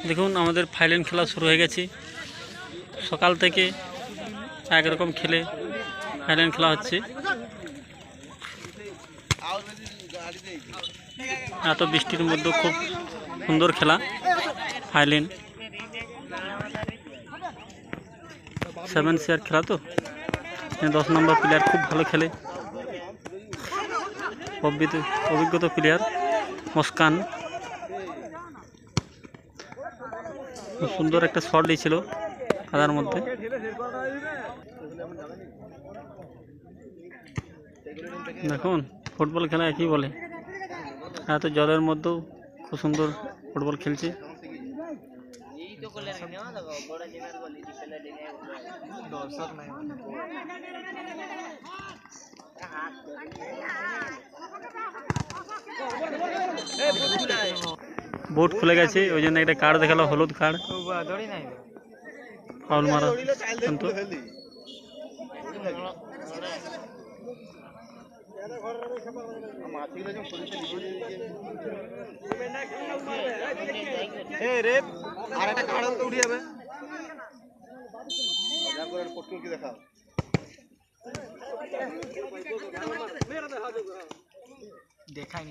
দেখুন আমাদের ফাইনাল খেলা শুরু হয়ে গেছে। সকাল থেকে একরকম খেলে ফাইনাল খেলা হচ্ছে। এত বৃষ্টির মধ্যে খুব সুন্দর খেলা। ফাইনাল 7 শেয়ার খেলা তো 10 নম্বর প্লেয়ার খুব ভালো খেলে, অভিজ্ঞতা প্লেয়ার মুস্কান খুব সুন্দর একটা শট দিয়েছিল কাদার মধ্যে। দেখুন ফুটবল খেলা একই বলে, এত জলের মধ্যেও খুব সুন্দর ফুটবল খেলছে। বোট খুলে গেছে, ওই জন্য একটা কার্ড দেখালো, হলুদ কার্ড, ফাউল মারা। কিন্তু দেখাই